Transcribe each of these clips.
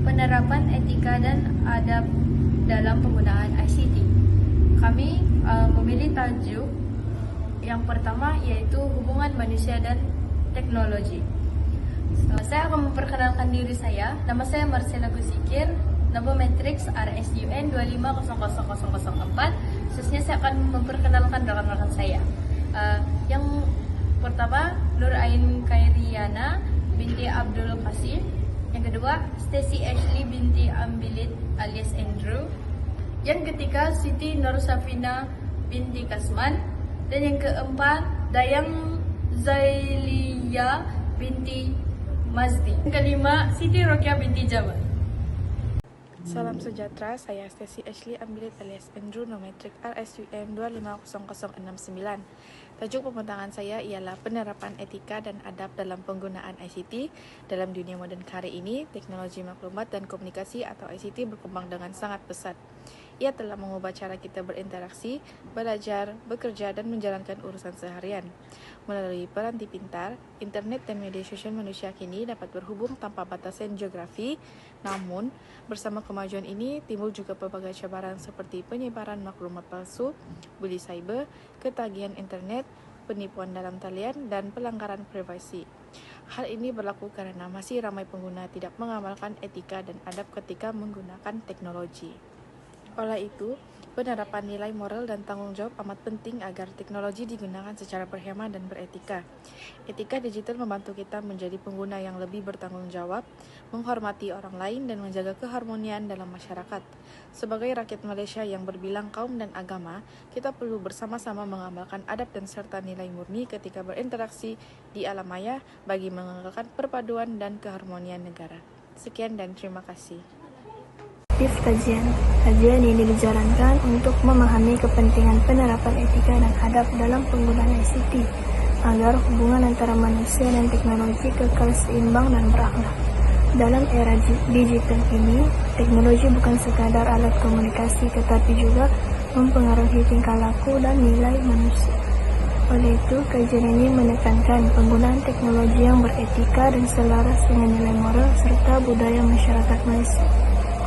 penerapan etika dan adab dalam penggunaan ICT. Kami memilih tajuk yang pertama, yaitu hubungan manusia dan teknologi. Saya akan memperkenalkan diri saya. Nama saya Marcela Guzikir, nomor matriks RSUN 250004. Khususnya saya akan memperkenalkan rekan-rekan saya. Yang pertama, Nur Ain Kairiana binti Abdul Qasim. Yang kedua, Stacy Ashley binti Ambilit alias Andrew. Yang ketiga, Siti Nur Safina binti Kasman. Dan yang keempat, Dayang Zailia binti Mazdi. Yang kelima, Siti Rokia binti Jamal. Salam sejahtera, saya Stacy Ashley Ambilit alias Andrew, nometrik RSUM 250069. Tajuk pembentangan saya ialah penerapan etika dan adab dalam penggunaan ICT. Dalam dunia moden hari ini, teknologi maklumat dan komunikasi atau ICT berkembang dengan sangat pesat. Ia telah mengubah cara kita berinteraksi, belajar, bekerja, dan menjalankan urusan seharian. Melalui peranti pintar, internet dan media sosial, manusia kini dapat berhubung tanpa batasan geografi. Namun, bersama kemajuan ini, timbul juga berbagai cabaran seperti penyebaran maklumat palsu, bully cyber, ketagihan internet, penipuan dalam talian, dan pelanggaran privasi. Hal ini berlaku karena masih ramai pengguna tidak mengamalkan etika dan adab ketika menggunakan teknologi. Oleh itu, penerapan nilai moral dan tanggung jawab amat penting agar teknologi digunakan secara berhemat dan beretika. Etika digital membantu kita menjadi pengguna yang lebih bertanggung jawab, menghormati orang lain, dan menjaga keharmonian dalam masyarakat. Sebagai rakyat Malaysia yang berbilang kaum dan agama, kita perlu bersama-sama mengamalkan adab dan serta nilai murni ketika berinteraksi di alam maya bagi mengekalkan perpaduan dan keharmonian negara. Sekian dan terima kasih. Kajian ini dijalankan untuk memahami kepentingan penerapan etika dan adab dalam penggunaan ICT agar hubungan antara manusia dan teknologi kekal seimbang dan berakhlak. Dalam era digital ini, teknologi bukan sekadar alat komunikasi tetapi juga mempengaruhi tingkah laku dan nilai manusia. Oleh itu, kajian ini menekankan penggunaan teknologi yang beretika dan selaras dengan nilai moral serta budaya masyarakat Malaysia.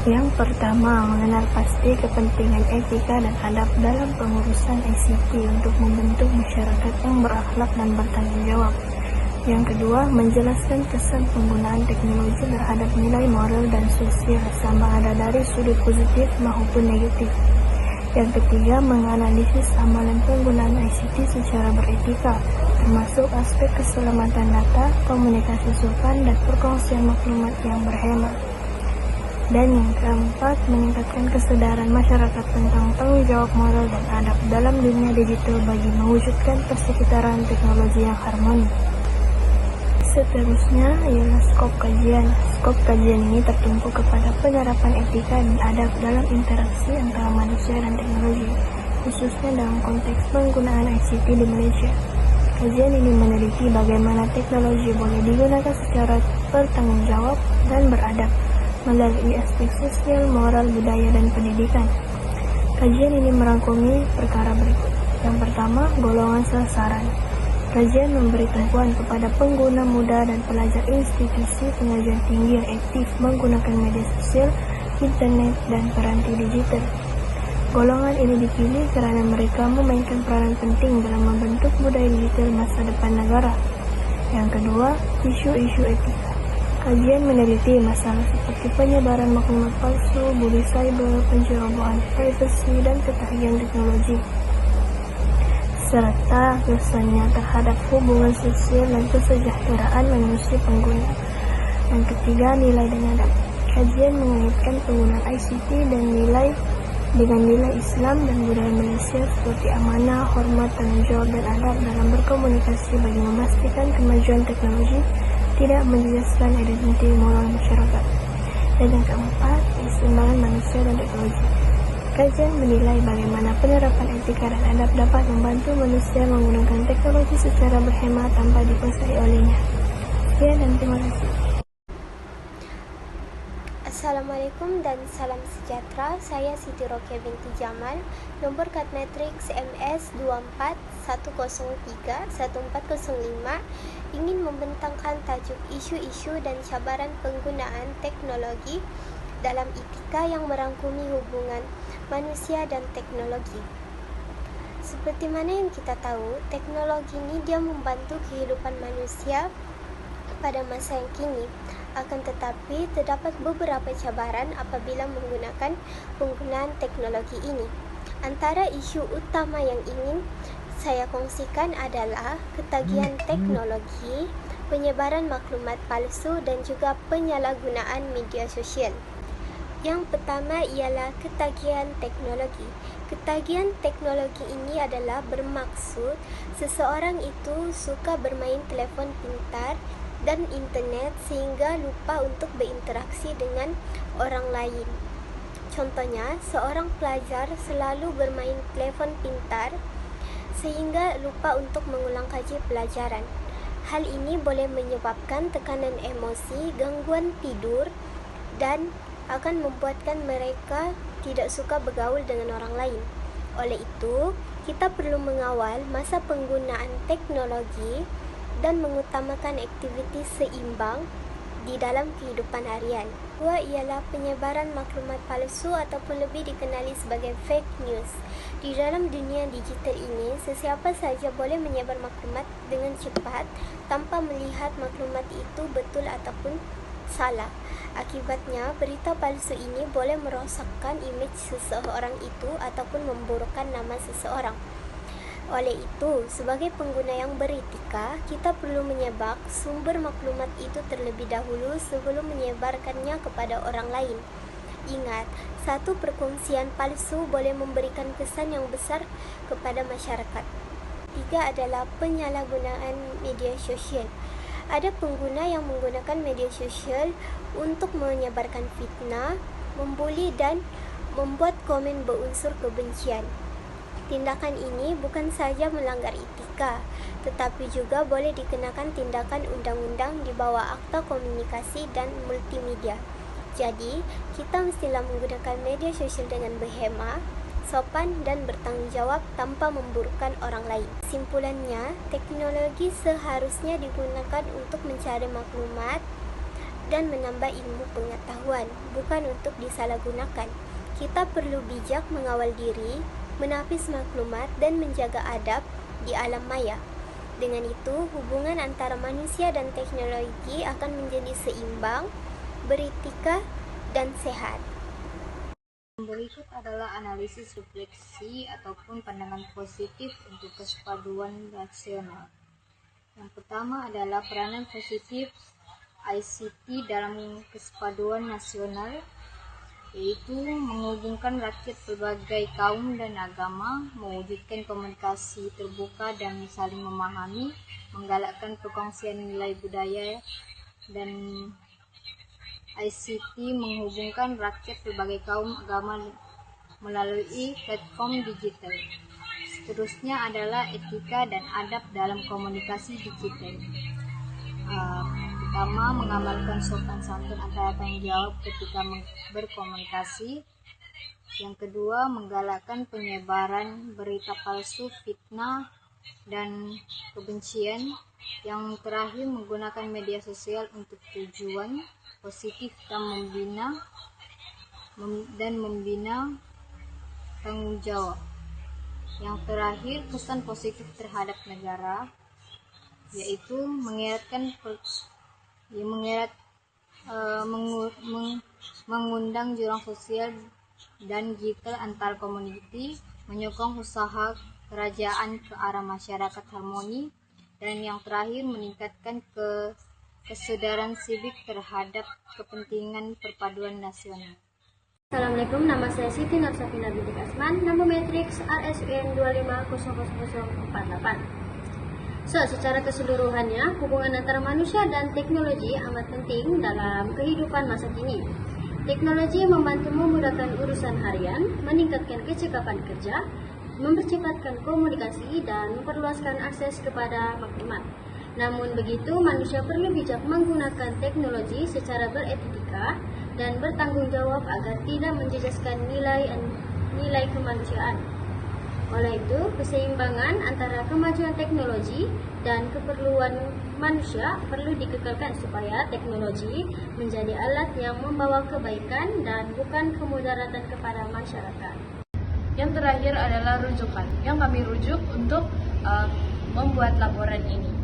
Yang pertama, mengenal pasti kepentingan etika dan adab dalam pengurusan ICT untuk membentuk masyarakat yang berakhlak dan bertanggung jawab. Yang kedua, menjelaskan kesan penggunaan teknologi terhadap nilai moral dan sosial sama ada dari sudut positif maupun negatif. Yang ketiga, menganalisis amalan penggunaan ICT secara beretika, termasuk aspek keselamatan data, komunikasi sopan, dan perkongsian maklumat yang berhemat. Dan yang keempat, meningkatkan kesadaran masyarakat tentang tanggung jawab moral dan adab dalam dunia digital bagi mewujudkan persekitaran teknologi yang harmoni. Seterusnya ialah skop kajian. Skop kajian ini tertumpu kepada penerapan etika dan adab dalam interaksi antara manusia dan teknologi, khususnya dalam konteks penggunaan ICT di Malaysia. Kajian ini meneliti bagaimana teknologi boleh digunakan secara bertanggung jawab dan beradab melalui aspek sosial, moral, budaya, dan pendidikan. Kajian ini merangkumi perkara berikut. Yang pertama, golongan sasaran. Kajian memberi tumpuan kepada pengguna muda dan pelajar institusi pengajian tinggi yang aktif menggunakan media sosial, internet, dan peranti digital. Golongan ini dipilih karena mereka memainkan peranan penting dalam membentuk budaya digital masa depan negara. Yang kedua, isu-isu etika. Kajian meneliti masalah seperti penyebaran maklumat palsu, bully cyber, pencerobohan privasi, dan ketagihan teknologi, serta kesannya terhadap hubungan sosial dan kesejahteraan manusia pengguna. Yang ketiga, nilai dan adab. Kajian mengaitkan penggunaan ICT dan nilai dengan nilai Islam dan budaya Malaysia seperti amanah, hormat, tanggung jawab, dan adab dalam berkomunikasi bagi memastikan kemajuan teknologi tidak menjejaskan identiti moral masyarakat. Dan yang keempat, keseimbangan manusia dan teknologi. Kajian menilai bagaimana penerapan etika dan adab dapat membantu manusia menggunakan teknologi secara berhemat tanpa dikuasai olehnya. Sekian dan terima kasih. Assalamualaikum dan salam sejahtera. Saya Siti Rokia binti Jamal, nomor kad matriks MS 241031405, ingin membentangkan tajuk isu-isu dan cabaran penggunaan teknologi dalam etika yang merangkumi hubungan manusia dan teknologi. Seperti mana yang kita tahu, teknologi ini dia membantu kehidupan manusia pada masa yang kini. Akan tetapi, terdapat beberapa cabaran apabila menggunakan penggunaan teknologi ini. Antara isu utama yang ingin saya kongsikan adalah ketagihan teknologi, penyebaran maklumat palsu dan juga penyalahgunaan media sosial. Yang pertama ialah ketagihan teknologi. Ketagihan teknologi ini adalah bermaksud seseorang itu suka bermain telefon pintar dan internet sehingga lupa untuk berinteraksi dengan orang lain. Contohnya, seorang pelajar selalu bermain telefon pintar sehingga lupa untuk mengulang kaji pelajaran. Hal ini boleh menyebabkan tekanan emosi, gangguan tidur, dan akan membuatkan mereka tidak suka bergaul dengan orang lain. Oleh itu, kita perlu mengawal masa penggunaan teknologi dan mengutamakan aktiviti seimbang di dalam kehidupan harian. Kedua ialah penyebaran maklumat palsu ataupun lebih dikenali sebagai fake news. Di dalam dunia digital ini, sesiapa saja boleh menyebar maklumat dengan cepat tanpa melihat maklumat itu betul ataupun salah. Akibatnya, berita palsu ini boleh merosakkan imej seseorang itu ataupun memburukkan nama seseorang. Oleh itu, sebagai pengguna yang beretika, kita perlu menyebak sumber maklumat itu terlebih dahulu sebelum menyebarkannya kepada orang lain. Ingat, satu perkongsian palsu boleh memberikan kesan yang besar kepada masyarakat. Tiga adalah penyalahgunaan media sosial. Ada pengguna yang menggunakan media sosial untuk menyebarkan fitnah, membuli dan membuat komen berunsur kebencian. Tindakan ini bukan saja melanggar etika, tetapi juga boleh dikenakan tindakan undang-undang di bawah Akta Komunikasi dan Multimedia. Jadi, kita mestilah menggunakan media sosial dengan berhemah, sopan dan bertanggung jawab tanpa memburukkan orang lain. Simpulannya, teknologi seharusnya digunakan untuk mencari maklumat dan menambah ilmu pengetahuan, bukan untuk disalahgunakan. Kita perlu bijak mengawal diri, menapis maklumat dan menjaga adab di alam maya. Dengan itu, hubungan antara manusia dan teknologi akan menjadi seimbang, beretika, dan sehat. Berikut adalah analisis refleksi ataupun pandangan positif untuk kespaduan nasional. Yang pertama adalah peranan positif ICT dalam kespaduan nasional, yaitu menghubungkan rakyat berbagai kaum dan agama, mewujudkan komunikasi terbuka dan saling memahami, menggalakkan perkongsian nilai budaya, dan ICT menghubungkan rakyat berbagai kaum agama melalui platform digital. Seterusnya adalah etika dan adab dalam komunikasi digital. Pertama, mengamalkan sopan santun antara tanggung jawab ketika berkomunikasi. Yang kedua, menggalakkan penyebaran berita palsu, fitnah, dan kebencian. Yang terakhir, menggunakan media sosial untuk tujuan positif dan membina tanggung jawab. Yang terakhir, pesan positif terhadap negara, yaitu mengundang jurang sosial dan digital antar komuniti, menyokong usaha kerajaan ke arah masyarakat harmoni, dan yang terakhir meningkatkan kesadaran sivik terhadap kepentingan perpaduan nasional. Assalamualaikum, nama saya Siti Nursafina binti Kasman, nomor matriks RSUM 2500048. Secara keseluruhannya, hubungan antara manusia dan teknologi amat penting dalam kehidupan masa kini. Teknologi membantu memudahkan urusan harian, meningkatkan kecekapan kerja, mempercepatkan komunikasi, dan memperluaskan akses kepada maklumat. Namun begitu, manusia perlu bijak menggunakan teknologi secara beretika dan bertanggung jawab agar tidak menjejaskan nilai kemanusiaan. Oleh itu, keseimbangan antara kemajuan teknologi dan keperluan manusia perlu dikekalkan supaya teknologi menjadi alat yang membawa kebaikan dan bukan kemudaratan kepada masyarakat. Yang terakhir adalah rujukan yang kami rujuk untuk membuat laporan ini.